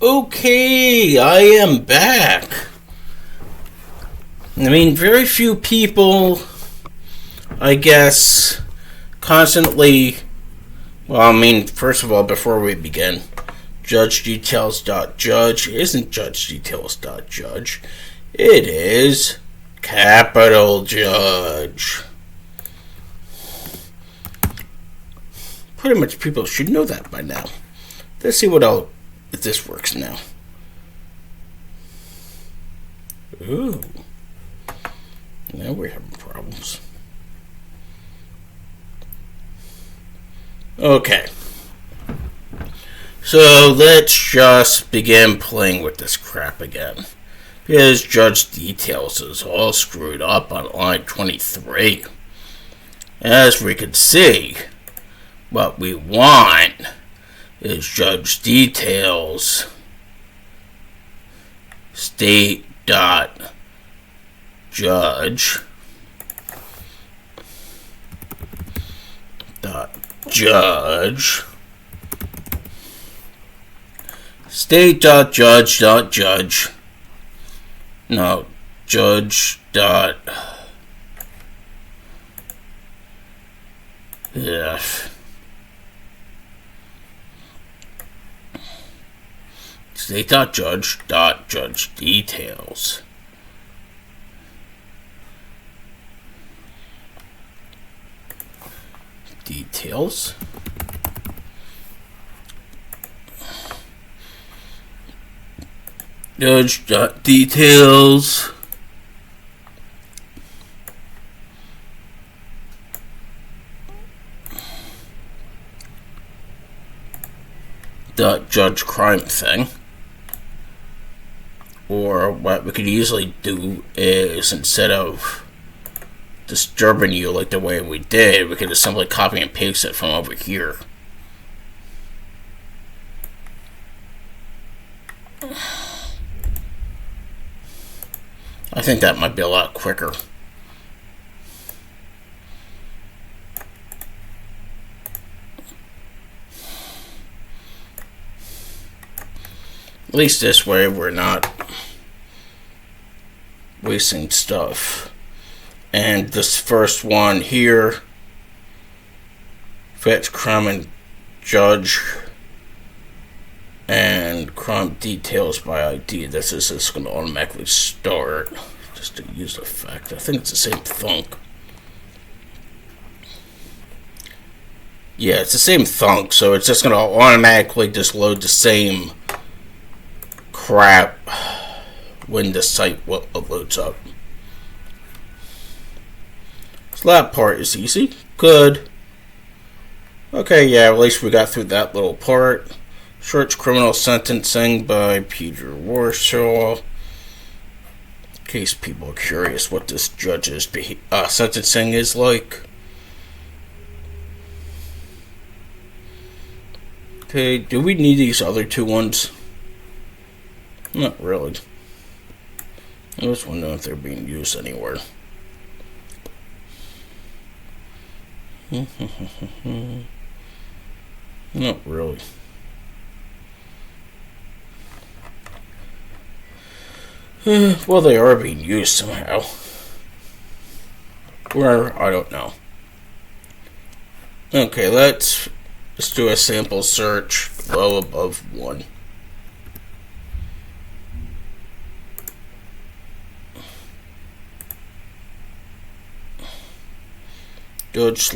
Okay, I am back. I mean, very few people, I guess, constantly. Well, I mean, first of all, before we begin, judge.details.judge isn't judge.details.judge. It is capital Judge. Pretty much people should know that by now. Let's see if this works now. Ooh. Now we're having problems. Okay. So let's just begin playing with this crap again. Because Judge Details is all screwed up on line 23. As we can see, what we want is Judge Details state dot judge dot judge state dot judge dot judge no judge dot yeah. State.judge.judge details. Details. Judge.details. Judge crime thing. Or what we could easily do is, instead of disturbing you like the way we did, we could just simply copy and paste it from over here. I think that might be a lot quicker. At least this way we're not wasting stuff. And this first one here, fetch crime and judge and crime details by ID. This is just going to automatically start just to use effect. I think it's the same thunk. Yeah, it's the same thunk, so it's just going to automatically just load the same crap when the site loads up. So that part is easy. Good. Okay, yeah, at least we got through that little part. Short criminal sentencing by Peter Warsaw. In case people are curious what this judge's sentencing is like. Okay, do we need these other two ones? Not really. I just wonder if they're being used anywhere. Not really. Well, they are being used somehow. Where? I don't know. Okay, let's do a sample search. Low above 1. Judge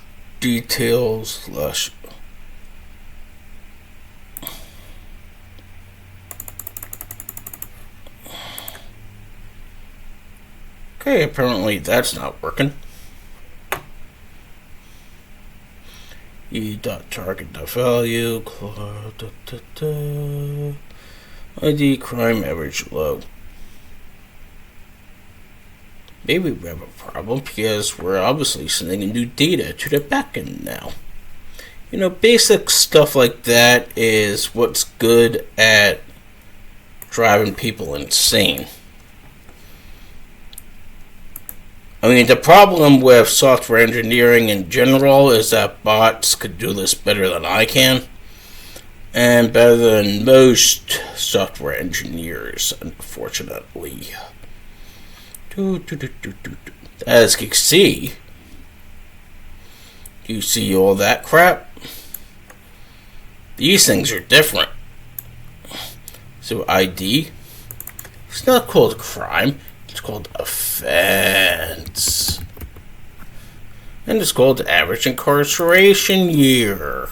/ details / Okay, apparently that's not working. E.target.value ID crime average low. Maybe we have a problem because we're obviously sending new data to the backend now. You know, basic stuff like that is what's good at driving people insane. I mean, the problem with software engineering in general is that bots could do this better than I can. and better than most software engineers, unfortunately. As you can see, you see all that crap? These things are different. So ID, it's not called crime, it's called offense. And it's called average incarceration year.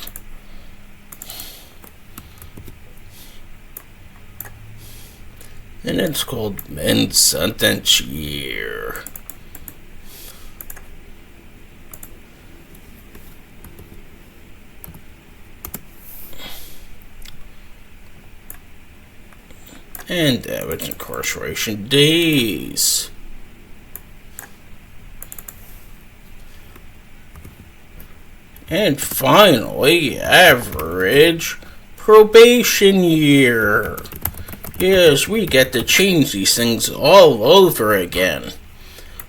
And it's called min sentence year. And average incarceration days. And finally, average probation year. Yes, we get to change these things all over again.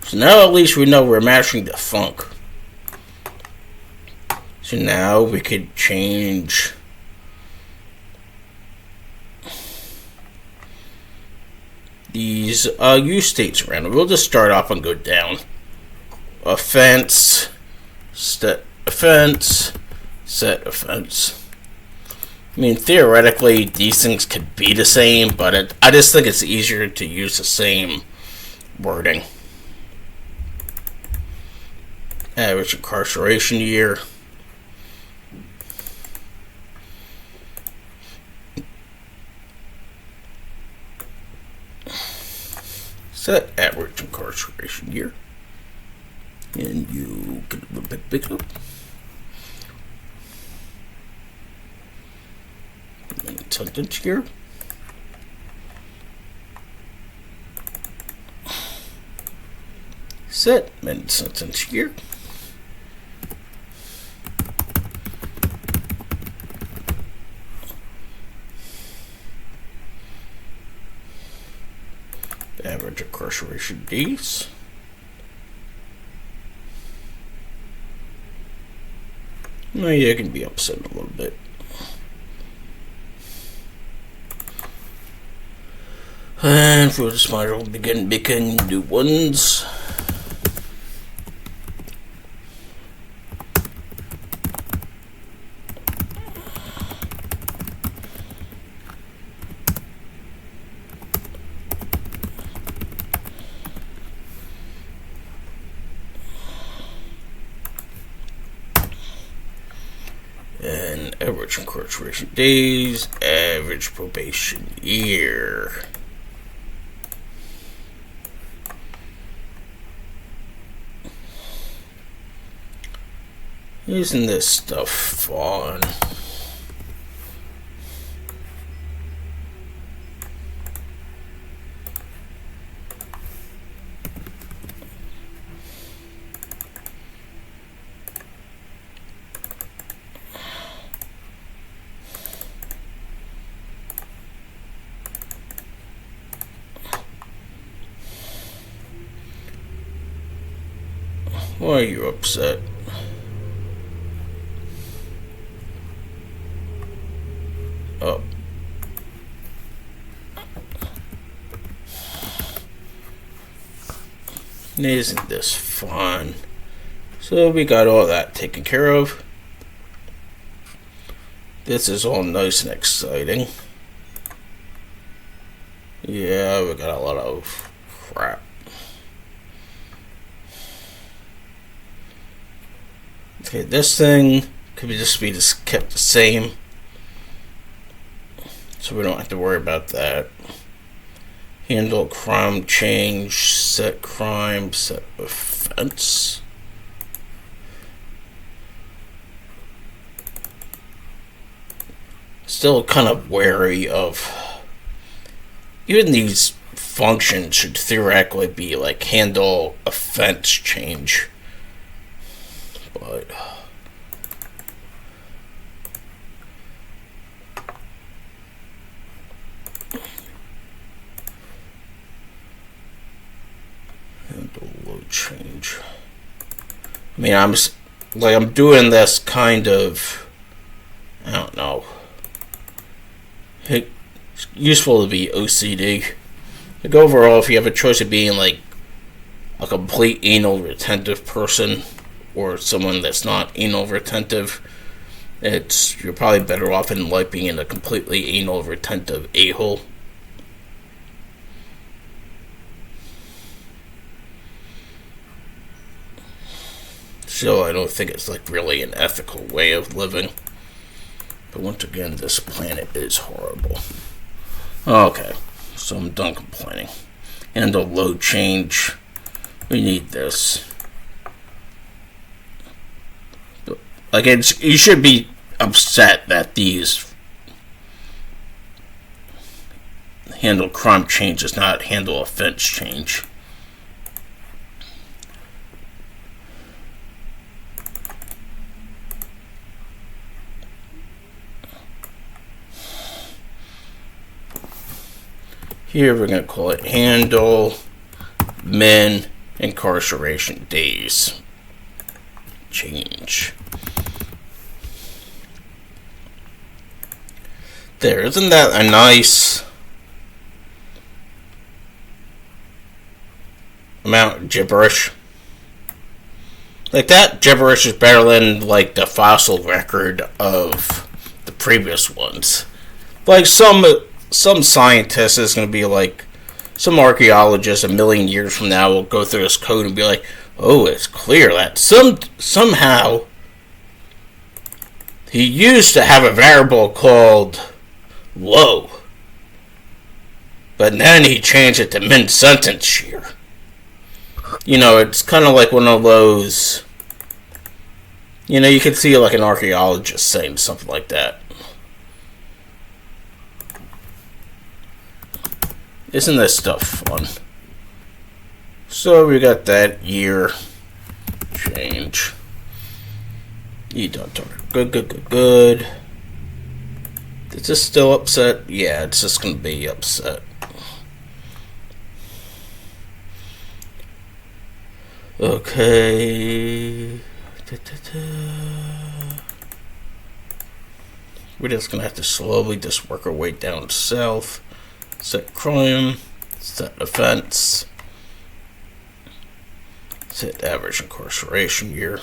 So now at least we know we're matching the funk. So now we could change these use states around. We'll just start off and go down. Offense, set offense, set offense. I mean, theoretically, these things could be the same, but I just think it's easier to use the same wording. Average incarceration year. Set average incarceration year. And you get a bit bigger. And sentence here. Set min sentence here. Average incarceration days. No, yeah, it can be upset a little bit. And for the smart, we'll begin making new ones. And average incarceration days, average probation year. Isn't this stuff fun? Why are you upset? Oh. Isn't this fun? So we got all that taken care of. This is all nice and exciting. Yeah, we got a lot of crap. Okay, this thing could be just kept the same. So we don't have to worry about that. Handle crime change, set crime, set offense. Still kind of wary of, even these functions should theoretically be like handle offense change. But handle load change. I mean, I'm doing this kind of, I don't know. useful to be OCD. Like overall, if you have a choice of being like a complete anal retentive person or someone that's not anal retentive, you're probably better off in life being in a completely anal retentive a-hole. So I don't think it's like really an ethical way of living. But once again, this planet is horrible. Okay, so I'm done complaining. And the load change. We need this. Like, you should be upset that these handle crime change does not handle offense change. Here we're going to call it handle men incarceration days change. There, isn't that a nice amount of gibberish? Like, that gibberish is better than like the fossil record of the previous ones. Like some scientist is going to be like, some archaeologist a million years from now will go through this code and be like, oh, it's clear that somehow he used to have a variable called low, but then he changed it to min sentence year. You know, it's kind of like one of those, you know, you can see like an archaeologist saying something like that. Isn't this stuff fun? So we got that year change. Good. Is this still upset? Yeah, it's just going to be upset. Okay. We're just going to have to slowly just work our way down south. Set crime. Set offense. Set average incarceration year.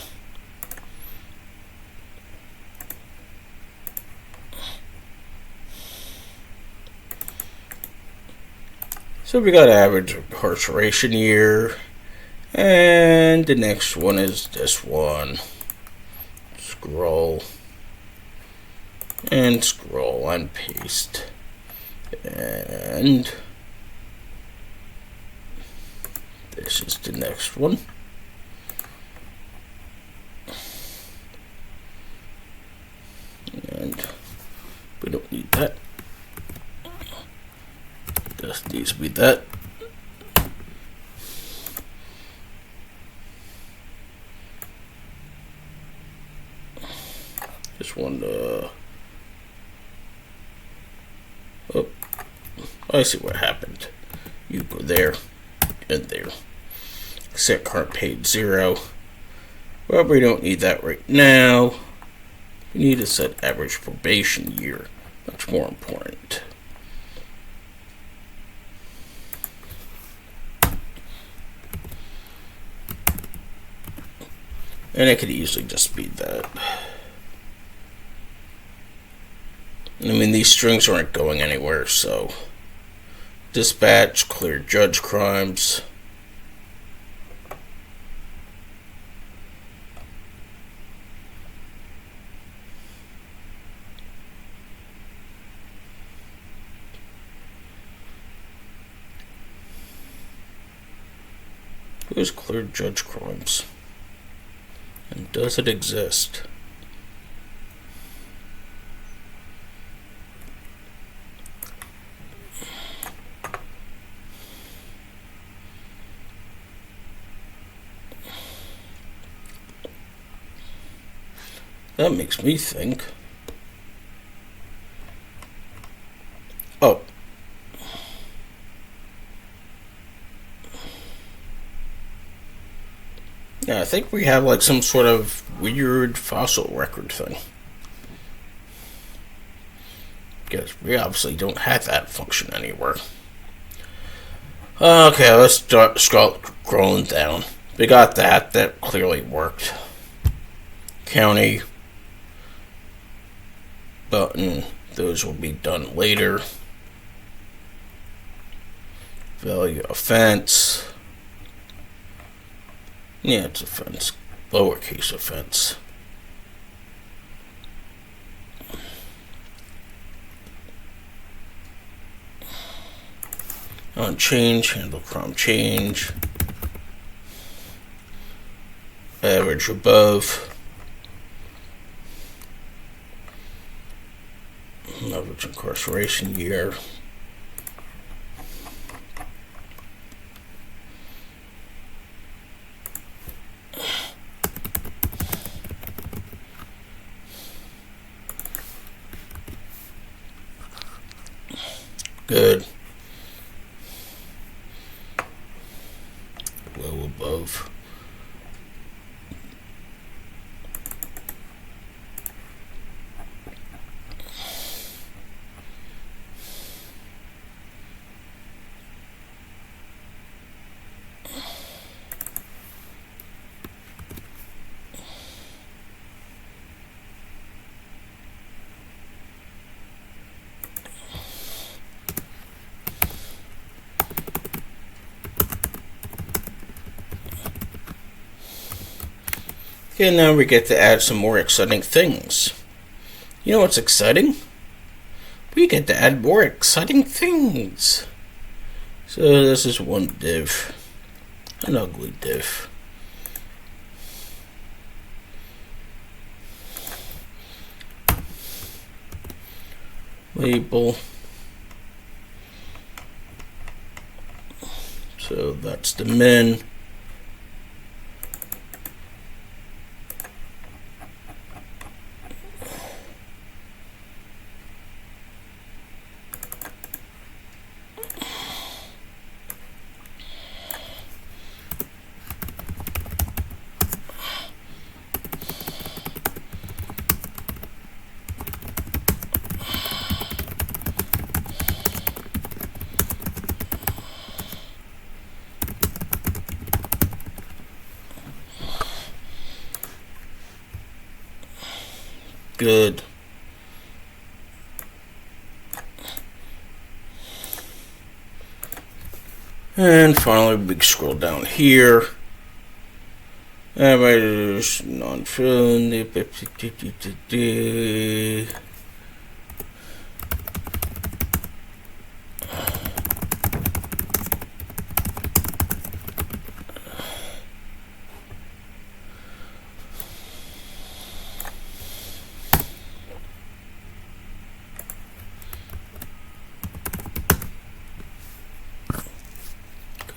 So we got average incarceration year, and the next one is this one. Scroll and scroll and paste, and this is the next one. And we don't need that. Just needs to be that. Just one. Oh, I see what happened. You go there and there. Set current page 0. Well, we don't need that right now. We need to set average probation year. Much more important. And it could easily just be that. I mean, these strings aren't going anywhere, so. Dispatch, clear judge crimes. Who's cleared judge crimes? And does it exist? That makes me think. Oh. Yeah, I think we have like some sort of weird fossil record thing. because we obviously don't have that function anywhere. Okay, let's start scrolling down. We got that. That clearly worked. County button. Those will be done later. Value offense. Yeah, it's offense. Lowercase offense. On change, handle from change. Average above. Average incarceration year. Good. Low above. Okay, now we get to add some more exciting things. You know what's exciting? We get to add more exciting things. So this is one div. An ugly div. Label. So that's the min. Good. And finally, we scroll down here. There's non-phone.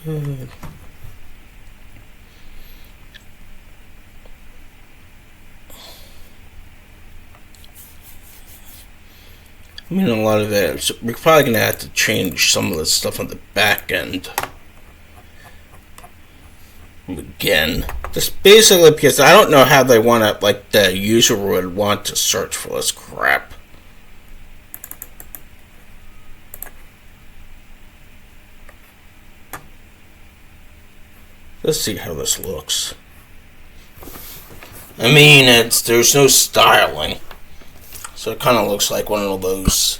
Good. I mean, a lot of that. So we're probably going to have to change some of the stuff on the back end. Again. Just basically because I don't know how they want to, like, the user would want to search for this crap. Let's see how this looks. I mean, there's no styling. So it kind of looks like one of those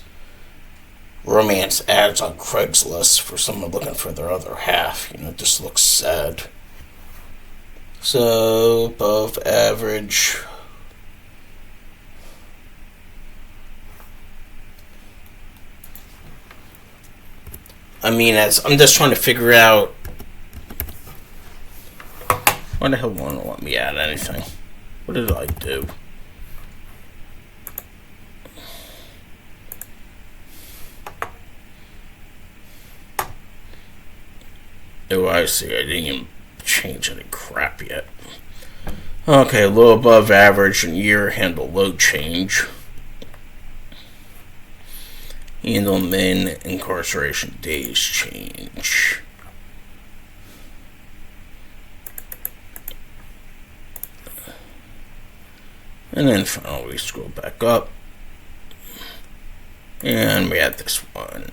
romance ads on Craigslist for someone looking for their other half. You know, it just looks sad. So, above average. I mean, I'm just trying to figure out. Why the hell won't let me add anything? What did I do? Oh, I see. I didn't even change any crap yet. Okay, a little above average and year, handle load change. Handle min incarceration days change. And then finally we scroll back up. And we had this one.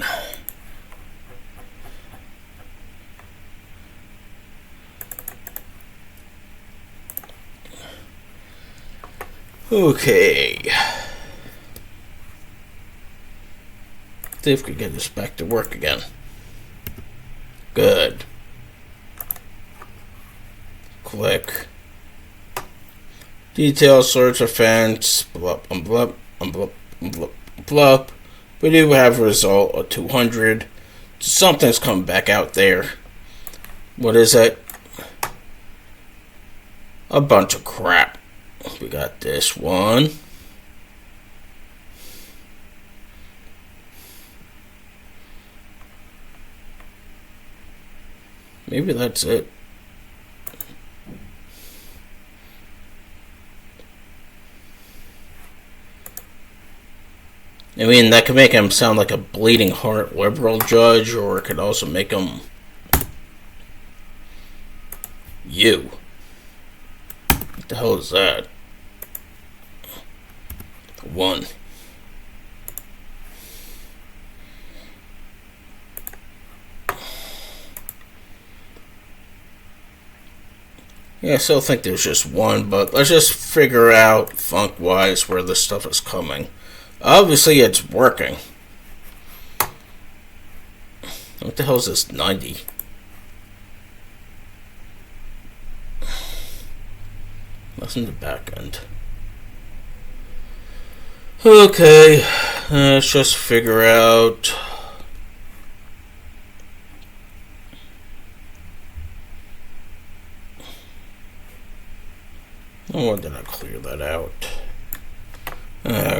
Okay. See if we can get this back to work again. Good. Click. Detail search offense. Blup, blup, blup, blup, blup. We do have a result of 200. Something's coming back out there. What is it? A bunch of crap. We got this one. Maybe that's it. I mean, that could make him sound like a bleeding heart liberal judge, or it could also make him you. What the hell is that? One. Yeah, I still think there's just one, but let's just figure out funk-wise where this stuff is coming. Obviously, it's working. What the hell is this 90? That's in the back end. Okay, let's just figure out. Oh, when did I clear that out?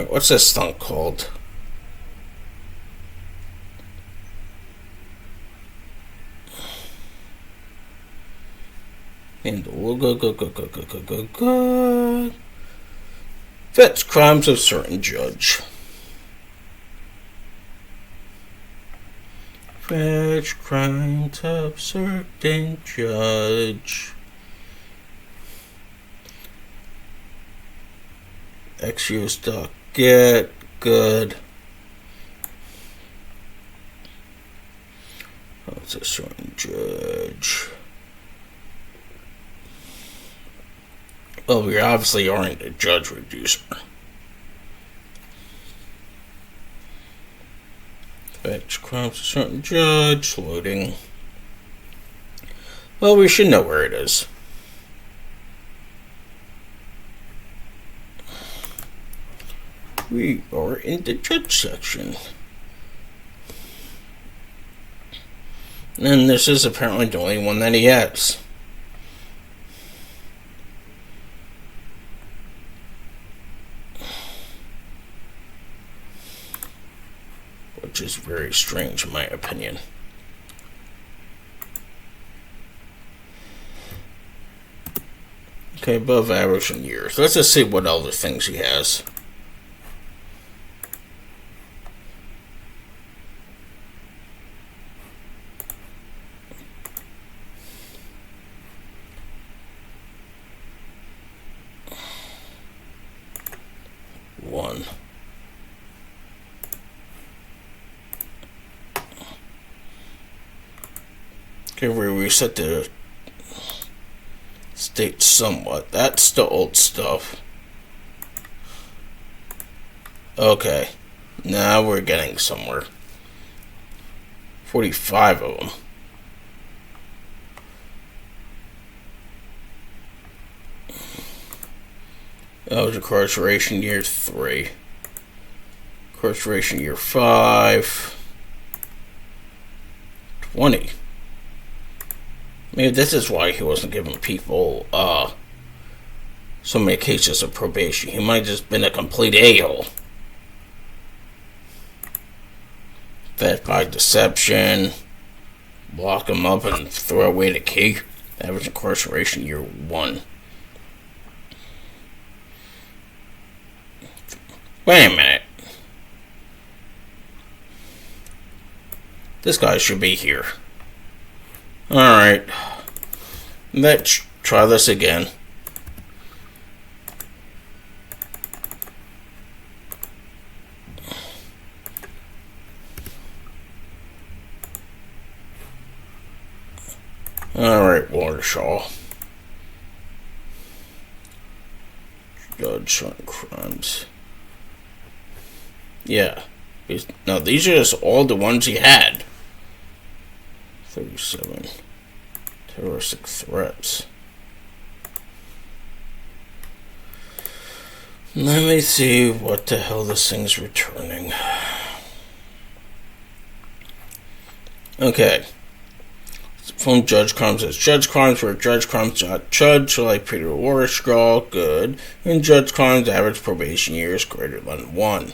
What's this stunt called? And go. Fits crimes of certain judge. Fetch crimes of certain judge. XU.get. Good. Oh, it's a certain judge. Well, we obviously aren't a judge reducer. Fetch crimes a certain judge. Loading. Well, we should know where it is. We are in the judge section. And this is apparently the only one that he has. Which is very strange in my opinion. Okay, above average in years. Let's just see what other things he has. One. Okay, we reset the state somewhat. That's the old stuff. Okay, now we're getting somewhere. 45 of them. That was incarceration year 3. Incarceration year 5. 20. Maybe this is why he wasn't giving people so many cases of probation. He might have just been a complete a-hole. Theft by deception. Lock him up and throw away the key. Average incarceration year 1. Wait a minute. This guy should be here. Alright. Let's try this again. Alright, Watershaw. Judge certain crimes. Yeah. No, these are just all the ones he had. 37. Terroristic threats. Let me see what the hell this thing's returning. Okay. From Judge Crimes as Judge Crimes, where Judge Crimes not judge, like Peter Warstraw, good. And Judge Crimes average probation years greater than 1.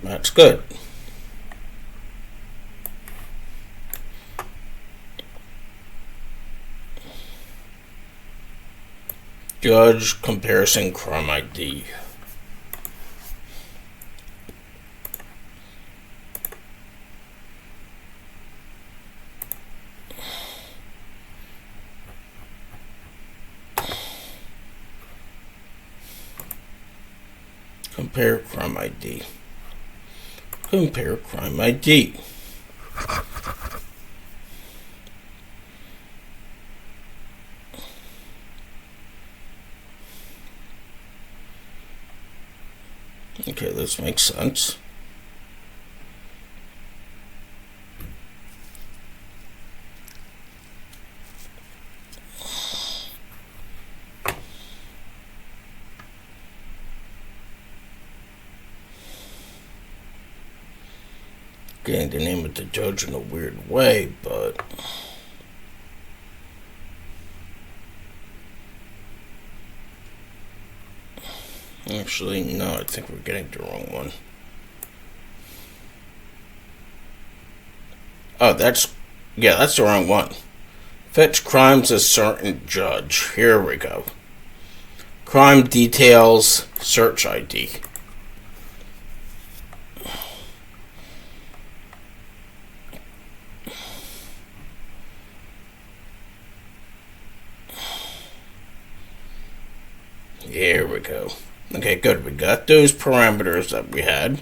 That's good. Judge comparison crime ID. Compare crime ID. Compare crime ID. Okay, this makes sense. Getting the name of the judge in a weird way, but actually, no, I think we're getting the wrong one. Oh, that's the wrong one. Fetch crimes as certain judge. Here we go. Crime details, search ID. Here we go. Okay, good. We got those parameters that we had.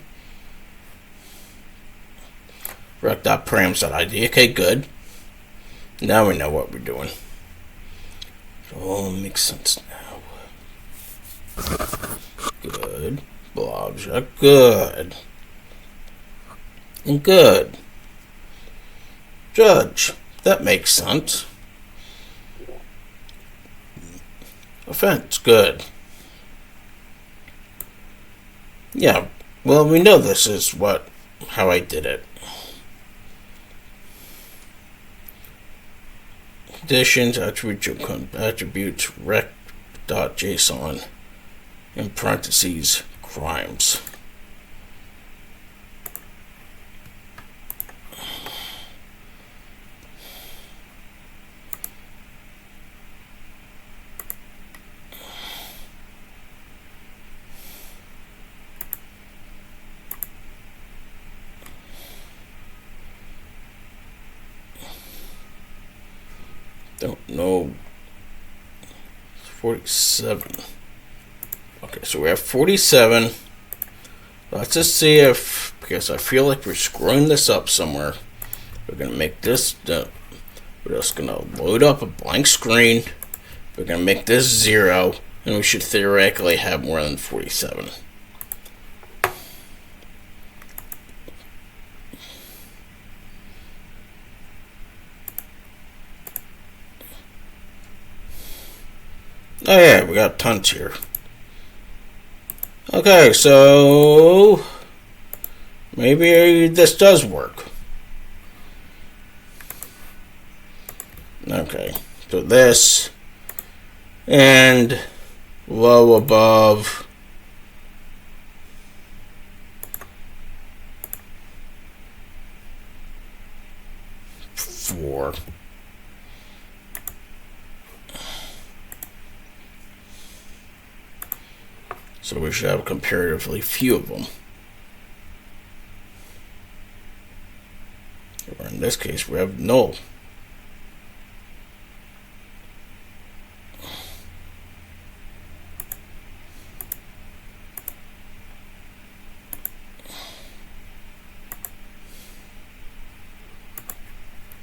Rec.params.id. Okay, good. Now we know what we're doing. It all makes sense now. Good. Blobs are good. And good. Judge. That makes sense. Offense. Good. Yeah, well, we know this is how I did it. Conditions, attributes, rec.json, in parentheses, crimes. Don't know. 47. Okay, so we have 47. Let's just see if, because I feel like we're screwing this up somewhere. We're going to make this, we're just going to load up a blank screen. We're going to make this 0, and we should theoretically have more than 47. Oh yeah, we got tons here. Okay, so maybe this does work. Okay, so this and low above four. So we should have comparatively few of them. Or in this case, we have null.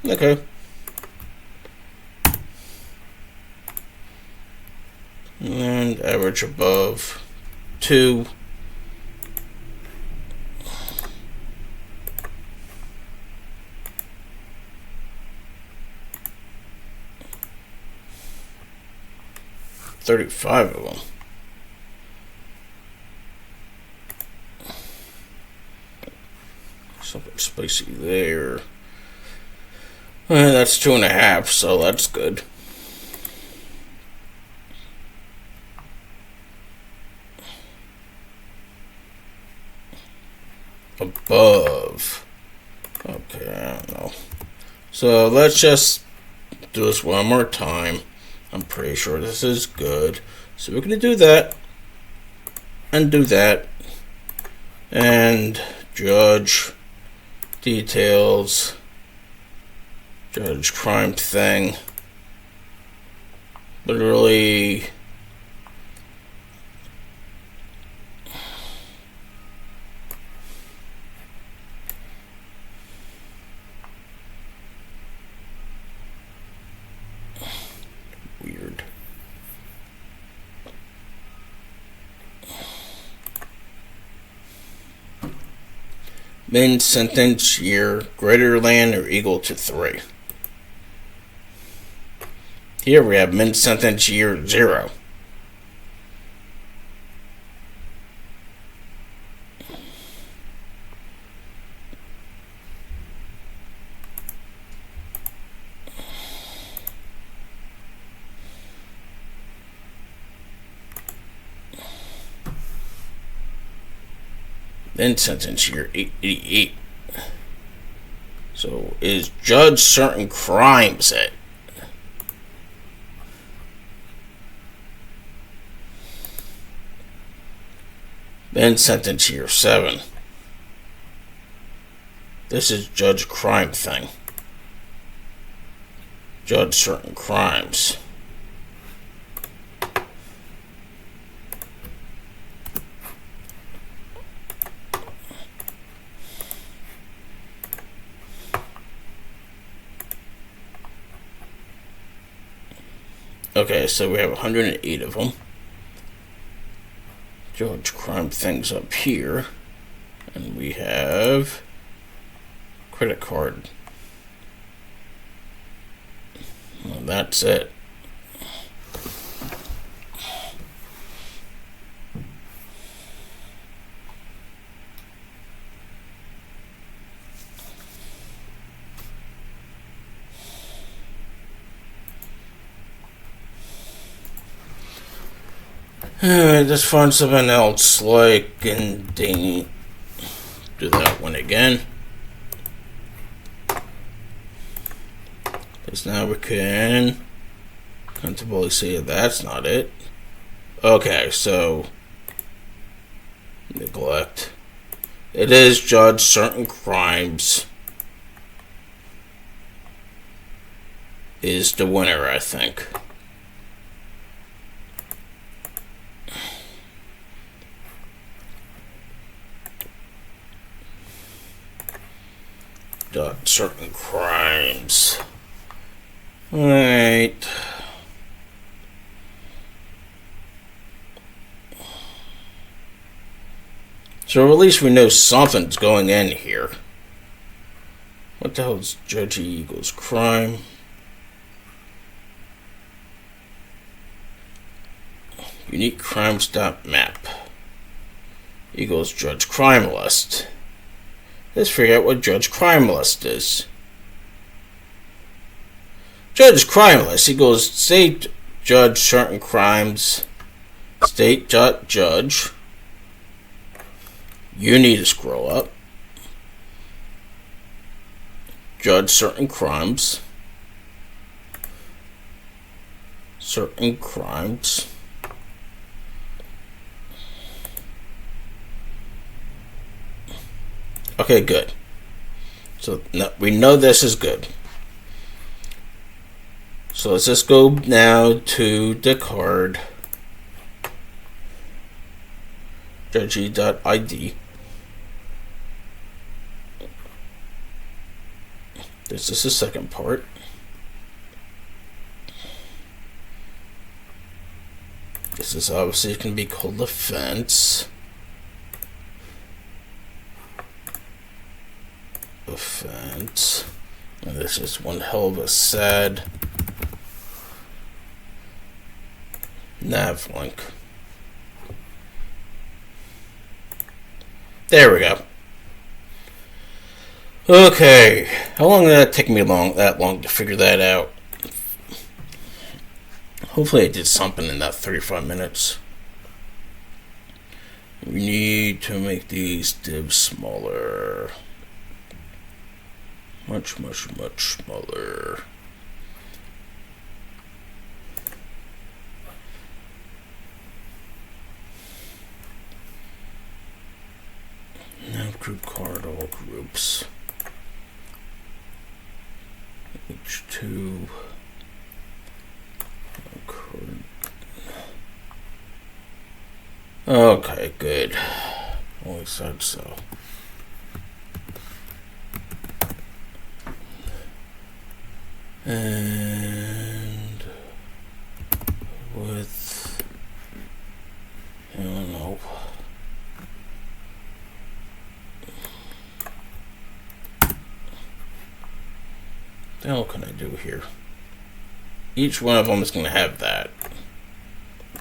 Okay. And average above 2. $35 of them. Something spicy there. That's 2.5, so that's good. Above. Okay, I don't know. So let's just do this one more time. I'm pretty sure this is good. So we're going to do that. And do that. And judge. Details. Judge crime thing. Literally. Weird. Min sentence year greater than or equal to 3. Here we have min sentence year 0. Then sentence year 888. So is judge certain crimes it? Then sentence year 7. This is judge crime thing. Judge certain crimes. Okay, so we have 108 of them. Judge crime things up here. And we have credit card. Well, that's it. Just find something else like and do that one again. Because now we can comfortably say that's not it. Okay, so neglect. It is judge certain crimes is the winner, I think. Certain crimes. Alright. So at least we know something's going in here. What the hell is judge equals crime? Unique crimes.map equals judge crime list. Let's figure out what judge crime list is. Judge crime list equals state judge certain crimes. State judge. You need to scroll up. Judge certain crimes. Certain crimes. Okay, good. So we know this is good. So let's just go now to the card. judge.id. This is the second part. This is obviously going to be called the fence. The fence. And this is one hell of a sad nav link. There we go. Okay, how long did that take me that long to figure that out? Hopefully I did something in that 35 minutes. We need to make these divs smaller. Much smaller. Now group card all groups. H2. Okay, good. Always said so. And with, I don't know. What the hell can I do here? Each one of them is going to have that.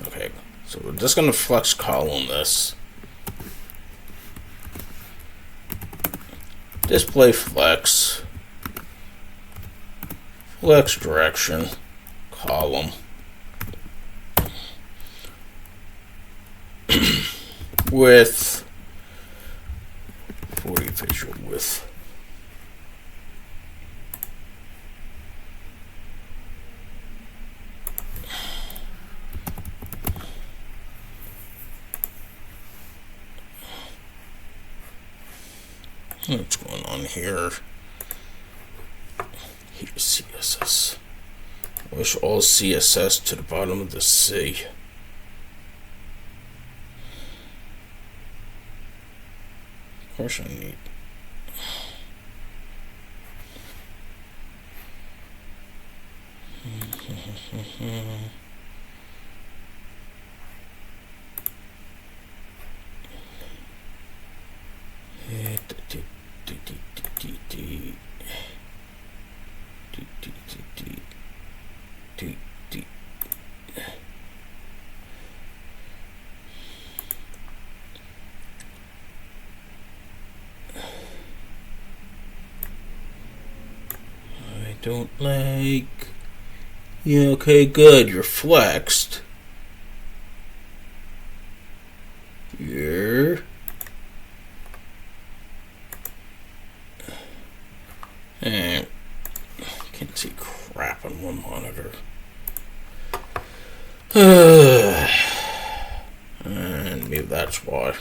Okay, so we're just going to flex column this. Display flex. Flex direction. Column. Width. 40 facial width. What's going on here? Here's CSS. I wish all CSS to the bottom of the C. Of course I need. Don't like. Yeah, okay, good. You're flexed. Here. And can't see crap on one monitor. And maybe that's why.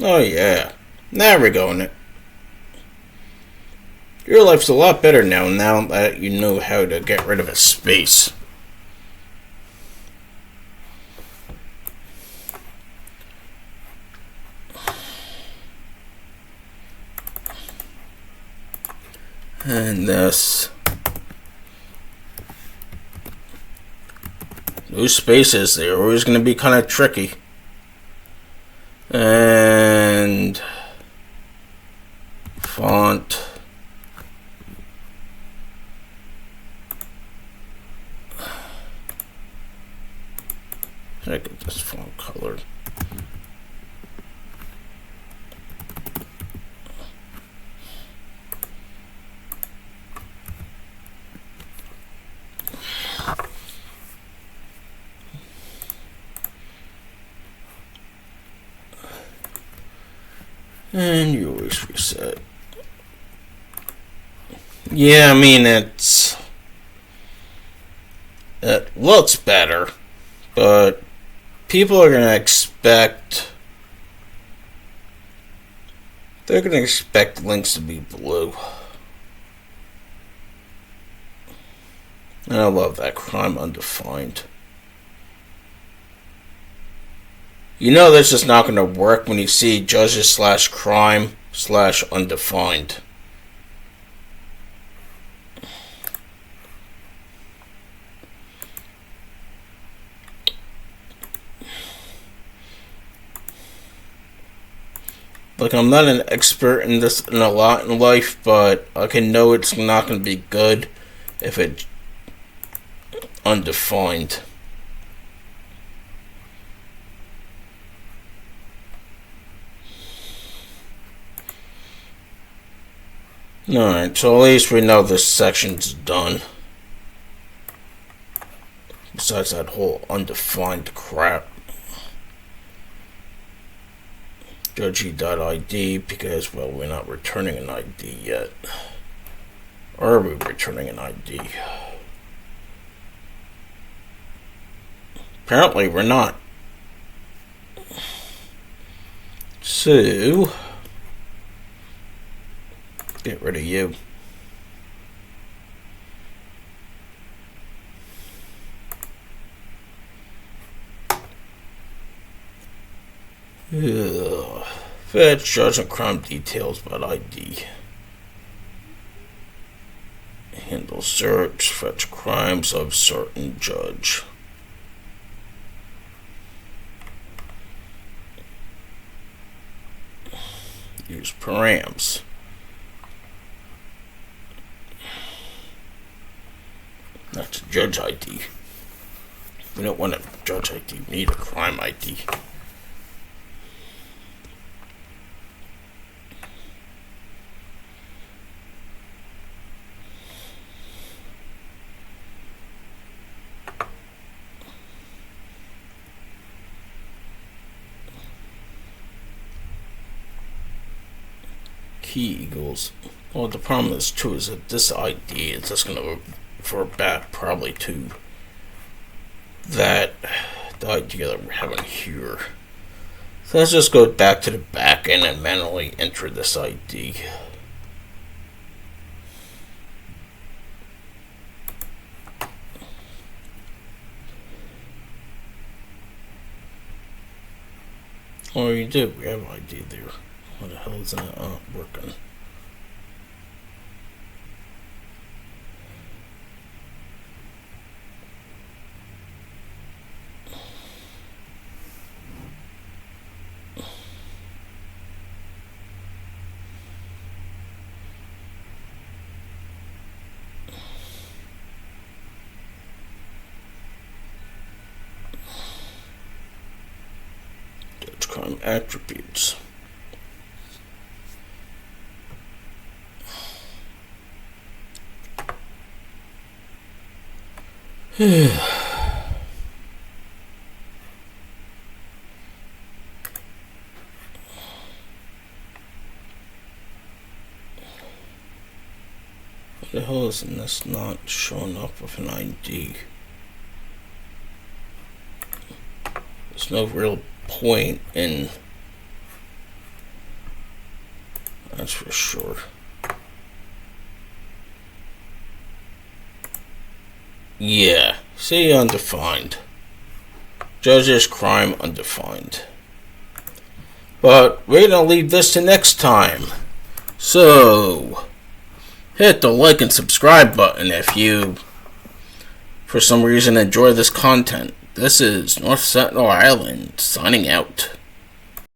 Oh yeah, there we go. Your life's a lot better now that you know how to get rid of a space. And this. Those spaces, they're always going to be kind of tricky. And font. I get this font color. And you always reset. Yeah, I mean, it looks better, but people are going to expect, they're going to expect links to be blue. And I love that crime undefined. You know this is not going to work when you see judges / crime / undefined. Like, I'm not an expert in this in a lot in life, but I can know it's not going to be good if it's undefined. Alright, so at least we know this section's done. Besides that whole undefined crap. Judge.id, because, well, we're not returning an ID yet. Or are we returning an ID? Apparently we're not. So, get rid of you. Ugh. Fetch judge and crime details about ID. Handle search, fetch crimes of certain judge. Use params. That's a judge ID. We don't want a judge ID, we need a crime ID. Key equals. Well, the problem is too is that this ID is just going to refer back probably to that the ID that we're having here. So let's just go back to the back end and manually enter this ID. Oh, you do. We have ID there. What the hell is that working? Judge crime attributes. What the hell is this not showing up with an ID? There's no real point in, that's for sure. Yeah, see, undefined. Judges crime undefined. But we're gonna leave this to next time. So hit the like and subscribe button if you, for some reason, enjoy this content. This is North Sentinel Island signing out.